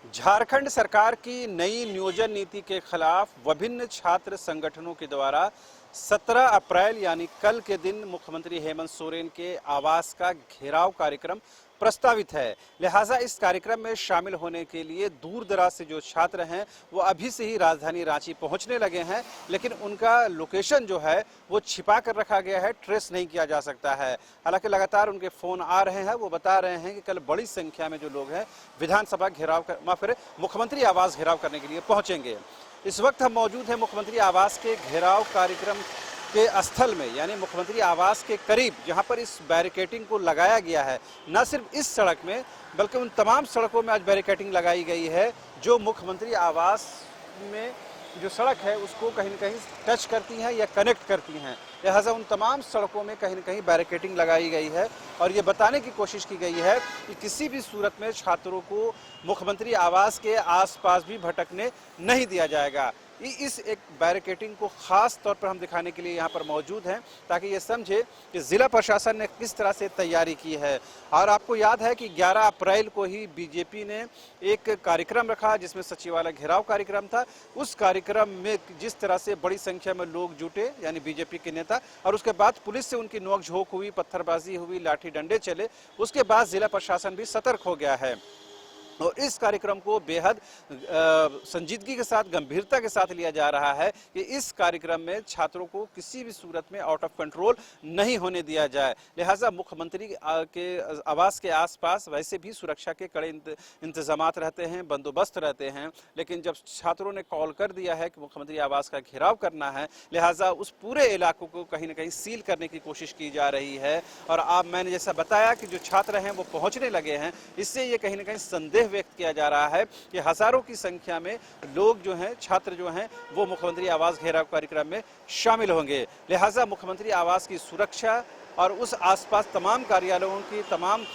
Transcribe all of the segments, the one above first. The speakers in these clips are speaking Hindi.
झारखंड सरकार की नई नियोजन नीति के खिलाफ विभिन्न छात्र संगठनों के द्वारा 17 अप्रैल यानी कल के दिन मुख्यमंत्री हेमंत सोरेन के आवास का घेराव कार्यक्रम प्रस्तावित है। लिहाजा इस कार्यक्रम में शामिल होने के लिए दूर दराज से जो छात्र हैं वो अभी से ही राजधानी रांची पहुंचने लगे हैं, लेकिन उनका लोकेशन जो है वो छिपा कर रखा गया है, ट्रेस नहीं किया जा सकता है। हालांकि लगातार उनके फोन आ रहे हैं, वो बता रहे हैं कि कल बड़ी संख्या में जो लोग हैं विधानसभा घेराव कर मुख्यमंत्री आवास घेराव करने के लिए पहुंचेंगे। इस वक्त हम मौजूद हैं मुख्यमंत्री आवास के घेराव कार्यक्रम के स्थल में, यानी मुख्यमंत्री आवास के करीब, जहां पर इस बैरिकेटिंग को लगाया गया है। न सिर्फ इस सड़क में बल्कि उन तमाम सड़कों में आज बैरिकेटिंग लगाई गई है जो मुख्यमंत्री आवास में जो सड़क है उसको कहीं न कहीं टच करती हैं या कनेक्ट करती हैं। लिहाजा उन तमाम सड़कों में कहीं न कहीं बैरिकेटिंग लगाई गई है और ये बताने की कोशिश की गई है कि किसी भी सूरत में छात्रों को मुख्यमंत्री आवास के आसपास भी भटकने नहीं दिया जाएगा। इस एक बैरिकेटिंग को खास तौर पर हम दिखाने के लिए यहाँ पर मौजूद हैं ताकि ये समझे कि जिला प्रशासन ने किस तरह से तैयारी की है। और आपको याद है कि 11 अप्रैल को ही बीजेपी ने एक कार्यक्रम रखा जिसमें सचिवालय घेराव कार्यक्रम था। उस कार्यक्रम में जिस तरह से बड़ी संख्या में लोग जुटे, यानी बीजेपी के नेता, और उसके बाद पुलिस से उनकी नोकझोंक हुई, पत्थरबाजी हुई, लाठी डंडे चले, उसके बाद जिला प्रशासन भी सतर्क हो गया है और इस कार्यक्रम को बेहद संजीदगी के साथ, गंभीरता के साथ लिया जा रहा है कि इस कार्यक्रम में छात्रों को किसी भी सूरत में आउट ऑफ कंट्रोल नहीं होने दिया जाए। लिहाजा मुख्यमंत्री के आवास के आसपास वैसे भी सुरक्षा के कड़े इंतजामात रहते हैं, बंदोबस्त रहते हैं, लेकिन जब छात्रों ने कॉल कर दिया है कि मुख्यमंत्री आवास का घेराव करना है, लिहाजा उस पूरे इलाकों को कहीं ना कहीं सील करने की कोशिश की जा रही है। और आप, मैंने जैसा बताया कि जो छात्र हैं वो पहुंचने लगे हैं, इससे ये कहीं ना कहीं संदेह व्यक्त किया जा रहा है कि हजारों की संख्या में लोग जो हैं, छात्र जो हैं, वो मुख्यमंत्री आवास घेराव कार्यक्रम में शामिल होंगे। लिहाजा मुख्यमंत्री आवास की सुरक्षा और उस आसपास तमाम कार्यालयों की, तमाम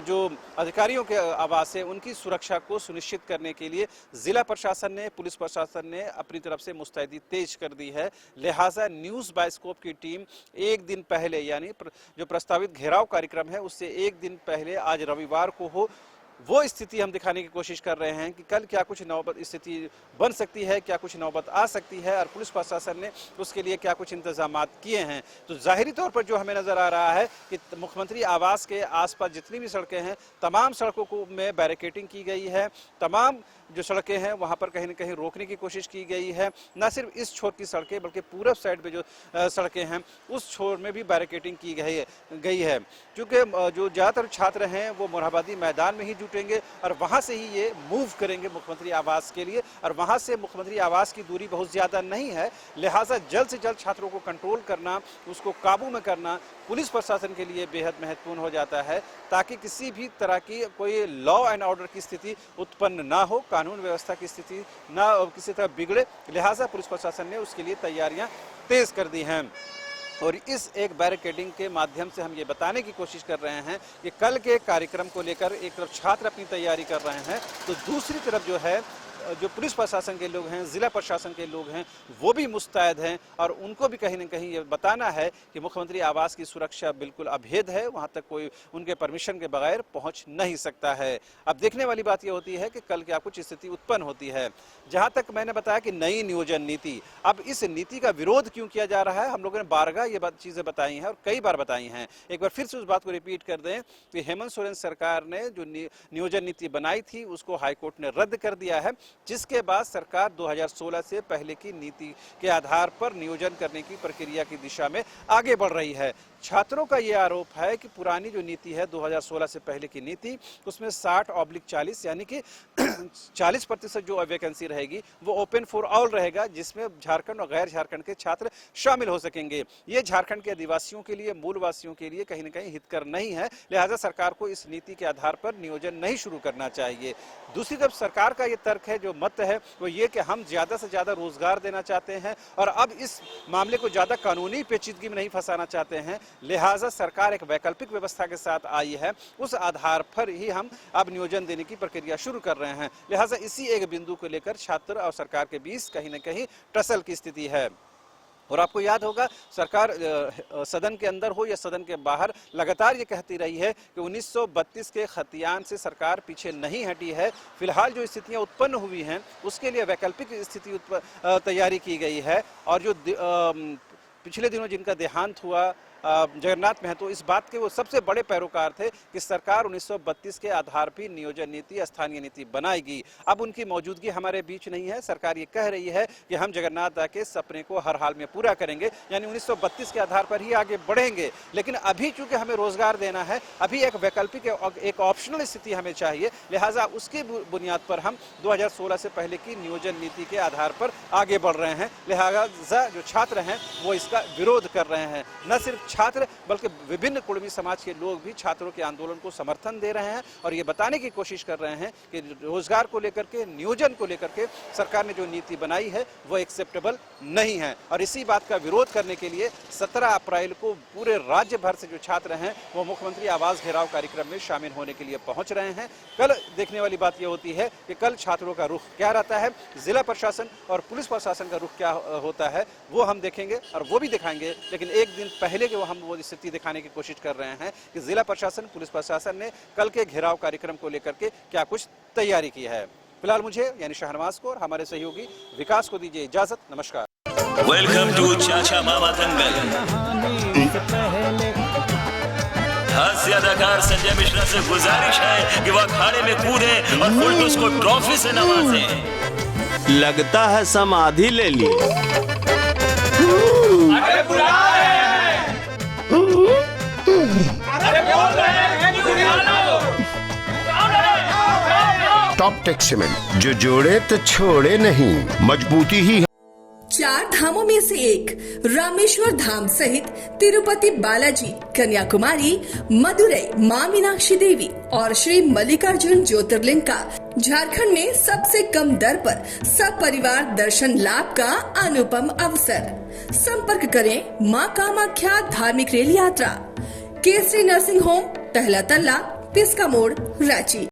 जो अधिकारियों के आवास है, उनकी सुरक्षा को सुनिश्चित करने के लिए जिला प्रशासन ने, पुलिस प्रशासन ने अपनी तरफ से मुस्तैदी तेज कर दी है। लिहाजा न्यूज़ बाइस्कोप की टीम एक दिन पहले, यानी जो प्रस्तावित घेराव कार्यक्रम है उससे एक दिन पहले, आज रविवार को हो, वो स्थिति हम दिखाने की कोशिश कर रहे हैं कि कल क्या कुछ नौबत स्थिति बन सकती है, क्या कुछ नौबत आ सकती है और पुलिस प्रशासन ने उसके लिए क्या कुछ इंतजामात किए हैं। तो जाहिरी तौर पर जो हमें नज़र आ रहा है कि मुख्यमंत्री आवास के आसपास जितनी भी सड़कें हैं, तमाम सड़कों को में बैरिकेटिंग की गई है। तमाम जो सड़कें हैं वहाँ पर कहीं न कहीं रोकने की कोशिश की गई है। न सिर्फ इस छोर की सड़कें बल्कि पूरब साइड पे जो सड़कें हैं उस छोर में भी बैरिकेटिंग की गई है, क्योंकि जो ज़्यादातर छात्र हैं वो मोरहाबादी मैदान में ही जुटेंगे और वहाँ से ही ये मूव करेंगे मुख्यमंत्री आवास के लिए, और वहाँ से मुख्यमंत्री आवास की दूरी बहुत ज़्यादा नहीं है। लिहाजा जल्द से जल्द छात्रों को कंट्रोल करना, उसको काबू में करना पुलिस प्रशासन के लिए बेहद महत्वपूर्ण हो जाता है, ताकि किसी भी तरह की कोई लॉ एंड ऑर्डर की स्थिति उत्पन्न ना हो, कानून व्यवस्था की स्थिति ना किसी तरह बिगड़े। लिहाजा पुलिस प्रशासन ने उसके लिए तैयारियां तेज कर दी हैं। और इस एक बैरिकेडिंग के माध्यम से हम ये बताने की कोशिश कर रहे हैं कि कल के कार्यक्रम को लेकर एक तरफ छात्र अपनी तैयारी कर रहे हैं, तो दूसरी तरफ जो है जो पुलिस प्रशासन के लोग हैं, जिला प्रशासन के लोग हैं, वो भी मुस्तैद हैं और उनको भी कहीं न कहीं ये बताना है कि मुख्यमंत्री आवास की सुरक्षा बिल्कुल अभेद है, वहाँ तक कोई उनके परमिशन के बगैर पहुँच नहीं सकता है। अब देखने वाली बात ये होती है कि कल क्या कुछ स्थिति उत्पन्न होती है। जहाँ तक मैंने बताया कि नई नियोजन नीति, अब इस नीति का विरोध क्यों किया जा रहा है, हम लोगों ने बारगाह ये चीज़ें बताई हैं और कई बार बताई हैं। एक बार फिर से उस बात को रिपीट कर दें कि हेमंत सोरेन सरकार ने जो नियोजन नीति बनाई थी उसको हाईकोर्ट ने रद्द कर दिया है, जिसके बाद सरकार 2016 से पहले की नीति के आधार पर नियोजन करने की प्रक्रिया की दिशा में आगे बढ़ रही है। छात्रों का ये आरोप है कि पुरानी जो नीति है 2016 से पहले की नीति, उसमें 60/40 यानी कि 40% जो वैकेंसी रहेगी वो ओपन फॉर ऑल रहेगा, जिसमें झारखंड और गैर झारखंड के छात्र शामिल हो सकेंगे। ये झारखंड के आदिवासियों के लिए, मूलवासियों के लिए कहीं न कहीं हितकर नहीं है। लिहाजा सरकार को इस नीति के आधार पर नियोजन नहीं शुरू करना चाहिए। दूसरी तरफ सरकार का ये तर्क है, जो मत है वो ये कि हम ज़्यादा से ज़्यादा रोजगार देना चाहते हैं और अब इस मामले को ज़्यादा कानूनी पेचीदगी में नहीं फंसाना चाहते हैं। लिहाजा सरकार एक वैकल्पिक व्यवस्था के साथ आई है, उस आधार पर ही हम अब नियोजन देने की प्रक्रिया शुरू कर रहे हैं। लिहाजा इसी एक बिंदु को लेकर छात्र और सरकार के बीच कहीं न कहीं टसल की स्थिति है। और आपको याद होगा सरकार सदन के अंदर हो या सदन के बाहर लगातार ये कहती रही है कि 1932 के खतियान से सरकार पीछे नहीं हटी है। फिलहाल जो स्थितियां उत्पन्न हुई हैं उसके लिए वैकल्पिक स्थिति तैयारी की गई है। और जो पिछले दिनों जिनका देहांत हुआ जगन्नाथ महतो, इस बात के वो सबसे बड़े पैरोकार थे कि सरकार 1932 के आधार पर नियोजन नीति, स्थानीय नीति बनाएगी। अब उनकी मौजूदगी हमारे बीच नहीं है। सरकार ये कह रही है कि हम जगन्नाथ दा के सपने को हर हाल में पूरा करेंगे, यानी 1932 के आधार पर ही आगे बढ़ेंगे। लेकिन अभी चूंकि हमें रोजगार देना है, अभी एक वैकल्पिक, एक ऑप्शनल स्थिति हमें चाहिए, लिहाजा उसकी बुनियाद पर हम 2016 से पहले की नियोजन नीति के आधार पर आगे बढ़ रहे हैं। लिहाजा जो छात्र हैं वो इसका विरोध कर रहे हैं। न सिर्फ छात्र बल्कि विभिन्न कुर्मी समाज के लोग भी छात्रों के आंदोलन को समर्थन दे रहे हैं और ये बताने की कोशिश कर रहे हैं कि रोजगार को लेकर के, नियोजन को लेकर के सरकार ने जो नीति बनाई है वो एक्सेप्टेबल नहीं है। और इसी बात का विरोध करने के लिए 17 अप्रैल को पूरे राज्य भर से जो छात्र हैं वो मुख्यमंत्री आवास घेराव कार्यक्रम में शामिल होने के लिए पहुंच रहे हैं। कल देखने वाली बात यह होती है कि कल छात्रों का रुख क्या रहता है, जिला प्रशासन और पुलिस प्रशासन का रुख क्या होता है वो हम देखेंगे और वो भी दिखाएंगे। लेकिन एक दिन पहले के हम वो स्थिति दिखाने की कोशिश कर रहे हैं कि जिला प्रशासन, पुलिस प्रशासन ने कल के घेराव कार्यक्रम को लेकर के क्या कुछ तैयारी की है। फिलहाल मुझे यानी शाहनवाज को और हमारे सहयोगी विकास को दीजिए इजाजत। नमस्कार। वेलकम टू चाचा मामा दंगल। हास्य अदाकार संजय मिश्रा से गुजारिश है कि वह अखाड़े में कूदे और फुलटूस को ट्रॉफी से नवाजे। लगता है समाधि ले ली। अरे बुला रहे हैं। अरे बोल रहे हैं कि बुला लो। टॉप टेक सीमेंट, जो जोड़े तो छोड़े नहीं, मजबूती ही है। 4 धामों में से एक रामेश्वर धाम सहित तिरुपति बालाजी, कन्याकुमारी, मदुरई, मां मीनाक्षी देवी और श्री मल्लिकार्जुन ज्योतिर्लिंग का झारखंड में सबसे कम दर पर सब परिवार दर्शन लाभ का अनुपम अवसर। संपर्क करें मां कामाख्या धार्मिक रेल यात्रा, केसरी नर्सिंग होम, पहला तल्ला, पिस्का मोड़, रांची।